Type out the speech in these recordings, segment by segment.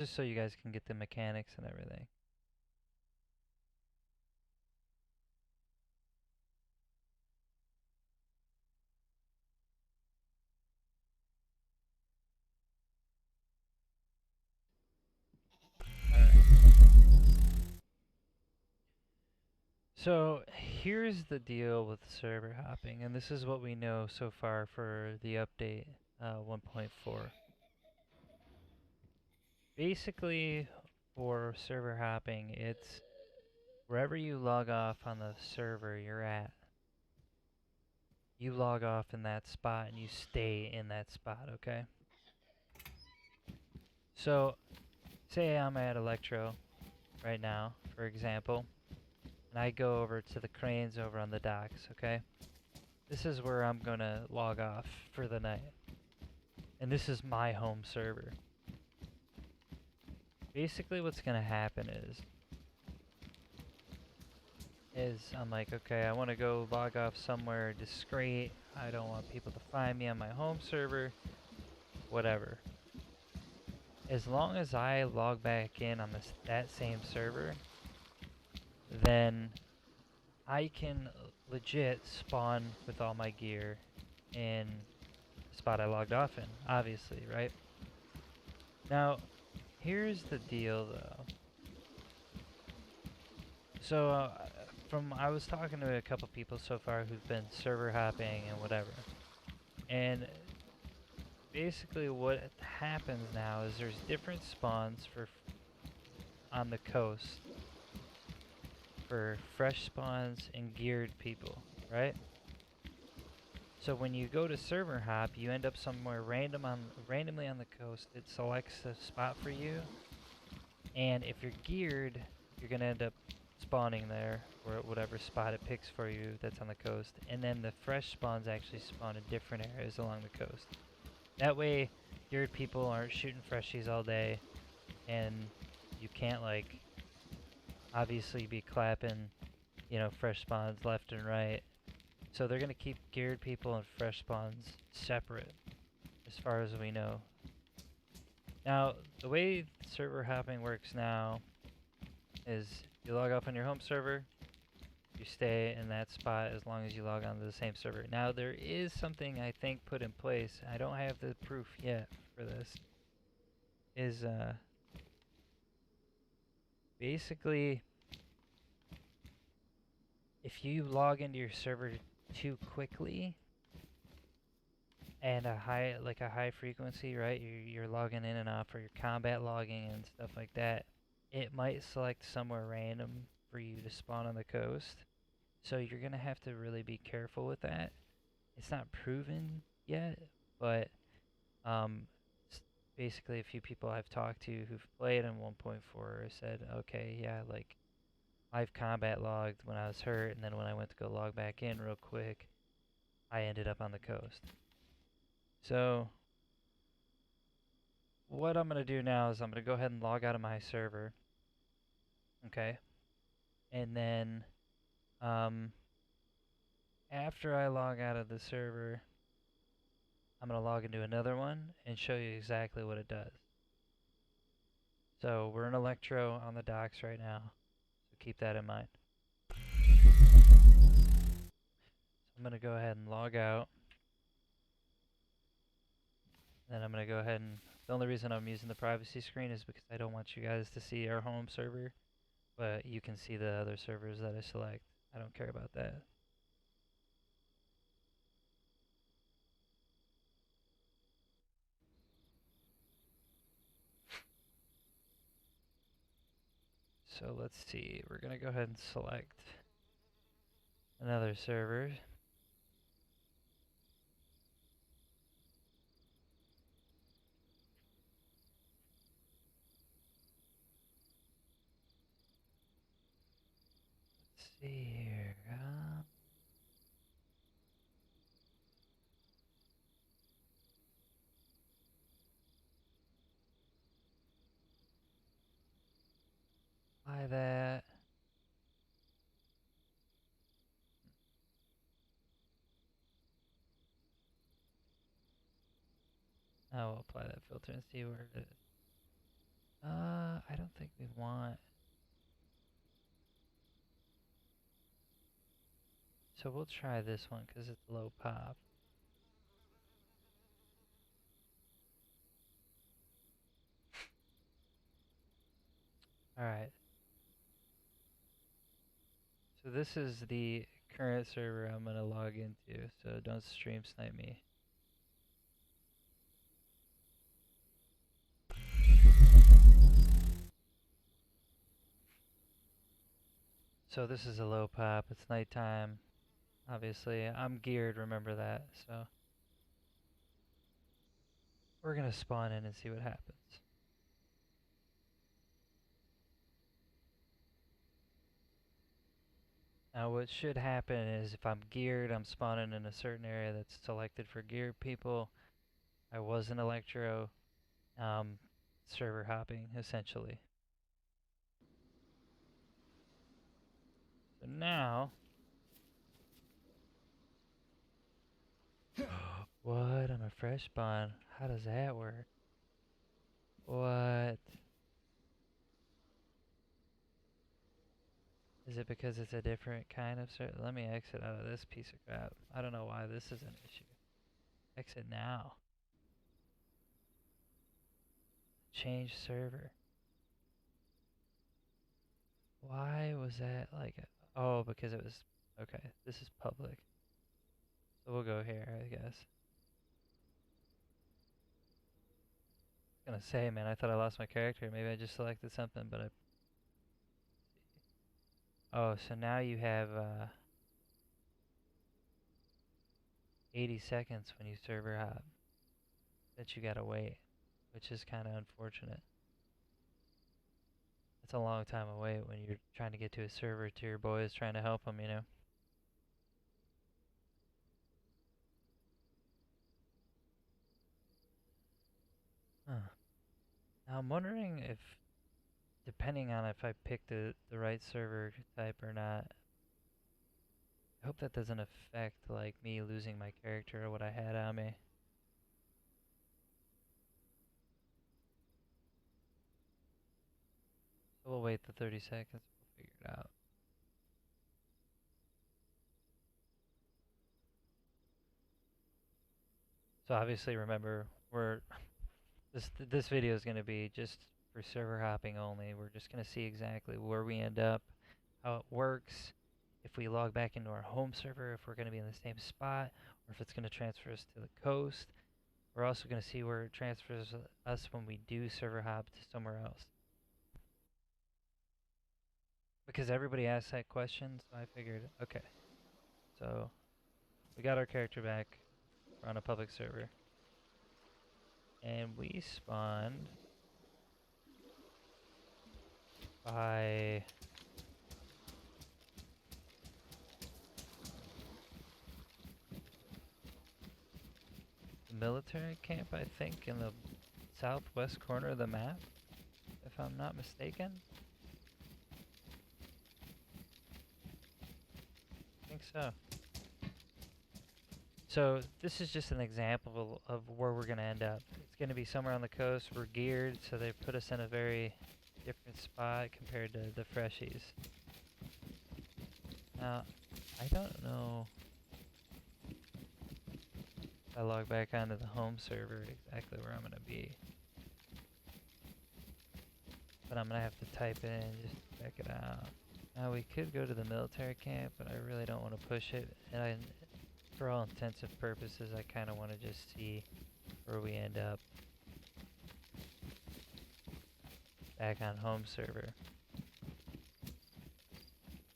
Just so you guys can get the mechanics and everything. So here's the deal with server hopping, and this is what we know so far for the update 1.4. Basically, for server hopping, it's wherever you log off on the server you're at, you log off in that spot and you stay in that spot, okay? So, say I'm at Electro right now, for example, and I go over to the cranes over on the docks, okay? This is where I'm gonna log off for the night. And this is my home server. Basically what's gonna happen is I'm like, okay, I wanna go log off somewhere discreet. I don't want people to find me on my home server, whatever. As long as I log back in on that same server, then I can legit spawn with all my gear in the spot I logged off in, obviously, right? Now, here's the deal though. So, from I was talking to a couple people so far who've been server hopping and whatever, and basically what happens now is there's different spawns for on the coast for fresh spawns and geared people, right? So when you go to server hop, you end up somewhere randomly on the coast. It selects a spot for you, and if you're geared, you're gonna end up spawning there, or at whatever spot it picks for you that's on the coast. And then the fresh spawns actually spawn in different areas along the coast. That way, geared people aren't shooting freshies all day, and you can't like obviously be clapping, fresh spawns left and right. So they're gonna keep geared people and fresh spawns separate, as far as we know. Now, the way server hopping works now is you log off on your home server, you stay in that spot as long as you log on to the same server. Now, there is something I think put in place. I don't have the proof yet for this. Is basically if you log into your server too quickly and a high frequency, right? You're logging in and off, or you're combat logging and stuff like that. It might select somewhere random for you to spawn on the coast. So you're gonna have to really be careful with that. It's not proven yet, but um, basically a few people I've talked to who've played in 1.4 said, okay, yeah, like I've combat logged when I was hurt, and then when I went to go log back in real quick, I ended up on the coast. So what I'm gonna do now is I'm gonna go ahead and log out of my server, okay? And then um, after I log out of the server, I'm gonna log into another one and show you exactly what it does. So we're in Electro on the docks right now, so keep that in mind. So I'm gonna go ahead and log out. Then I'm gonna go ahead and the only reason I'm using the privacy screen is because I don't want you guys to see our home server, but you can see the other servers that I select. I don't care about that. So let's see, we're gonna go ahead and select another server. Let's see here. Apply that. Now we'll apply that filter and see where it is. think we want. So we'll try this one because it's low pop. Alright. So this is the current server I'm going to log into, so don't stream snipe me. So this is a low pop, it's nighttime. Obviously, I'm geared, remember that, so we're gonna spawn in and see what happens. Now what should happen is if I'm geared, I'm spawning in a certain area that's selected for geared people. I was an electro, server hopping, essentially. So now... What? I'm a fresh spawn. How does that work? What? Is it because it's a different kind of server? Let me exit out of this piece of crap. I don't know why this is an issue. Exit now. Change server. Why was that like oh, because it was okay, this is public. So we'll go here, I guess. I was gonna say, man, I thought I lost my character. Maybe I just selected something, but I... Oh, so now you have 80 seconds when you server hop that you gotta wait, which is kind of unfortunate. It's a long time to wait when you're trying to get to a server to your boys trying to help them, you know? Huh. Now I'm wondering if, depending on if I pick the right server type or not, I hope that doesn't affect like me losing my character or what I had on me. So we'll wait the 30 seconds, we'll figure it out. So obviously remember, this video is going to be just for server hopping only. We're just going to see exactly where we end up, how it works, if we log back into our home server, if we're going to be in the same spot, or if it's going to transfer us to the coast. We're also going to see where it transfers us when we do server hop to somewhere else. Because everybody asked that question, so I figured, okay. So, we got our character back. We're on a public server. And we spawned by the military camp, I think, in the southwest corner of the map, if I'm not mistaken. I think so. So this is just an example of where we're going to end up. It's going to be somewhere on the coast. We're geared, so they put us in a very different spot compared to the freshies. Now, I don't know if I log back onto the home server exactly where I'm going to be. But I'm going to have to type it in just to check it out. Now we could go to the military camp, but I really don't want to push it. And for all intents and purposes, I kind of want to just see where we end up. Back on home server.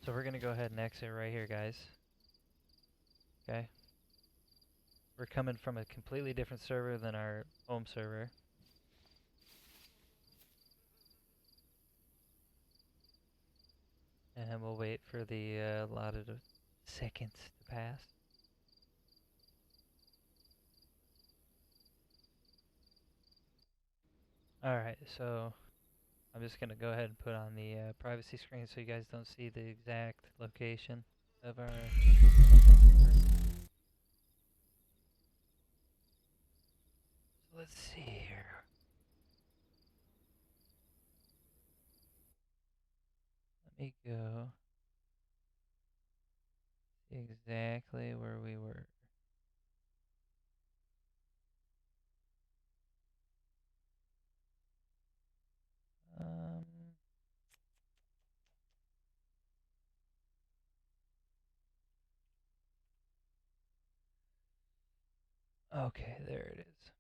So we're going to go ahead and exit right here, guys. Okay. We're coming from a completely different server than our home server. And we'll wait for the allotted seconds to pass. Alright, so I'm just going to go ahead and put on the privacy screen so you guys don't see the exact location of our... So let's see here. me go exactly where we were. Um, okay, there it is.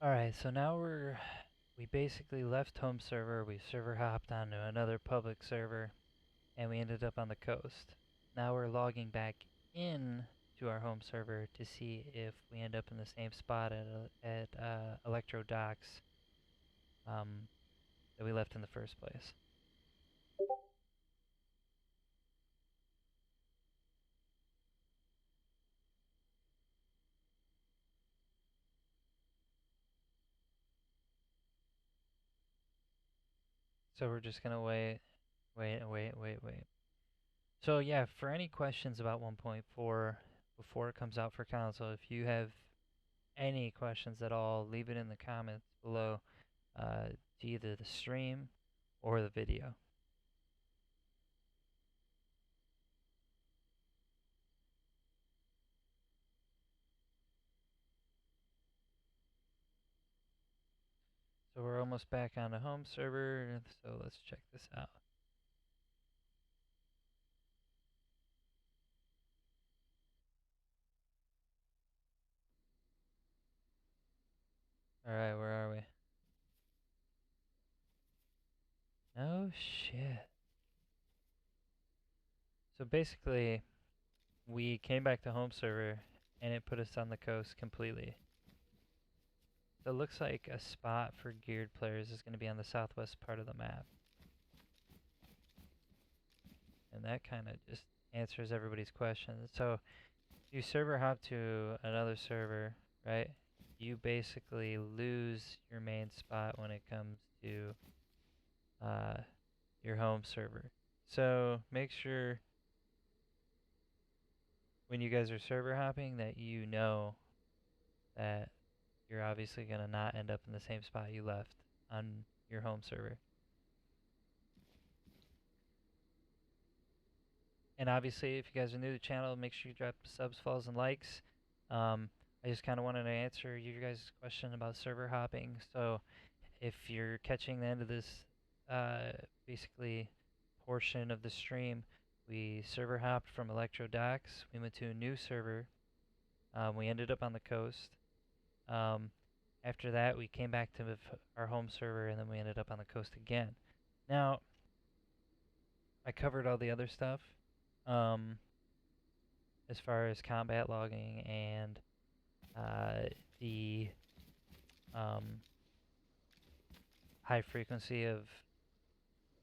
Alright, so now we basically left home server, we server hopped onto another public server, and we ended up on the coast. Now we're logging back in to our home server to see if we end up in the same spot at Electro Docks um, that we left in the first place. So we're just gonna wait. So yeah, for any questions about 1.4 before it comes out for console, if you have any questions at all, leave it in the comments below to either the stream or the video. So we're almost back on the home server, so let's check this out. Alright, where are we? Oh shit. So basically, we came back to home server and it put us on the coast completely. So it looks like a spot for geared players is going to be on the southwest part of the map. And that kind of just answers everybody's questions. So you server hop to another server, right? You basically lose your main spot when it comes to uh, your home server. So make sure when you guys are server hopping that you know that you're obviously going to not end up in the same spot you left on your home server. And obviously, if you guys are new to the channel, make sure you drop subs, follows, and likes. I just kind of wanted to answer you guys' question about server hopping. So if you're catching the end of this uh, basically portion of the stream, we server hopped from Electro Docks. We went to a new server. We ended up on the coast. Um, after that, we came back to our home server, and then we ended up on the coast again. Now, I covered all the other stuff um, as far as combat logging and the um, high frequency of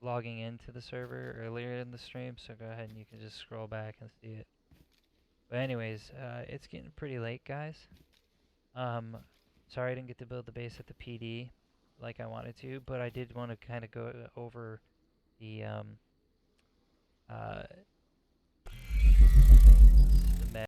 logging into the server earlier in the stream, so go ahead and you can just scroll back and see it. But anyways, it's getting pretty late, guys. Sorry I didn't get to build the base at the PD like I wanted to, but I did want to kind of go over the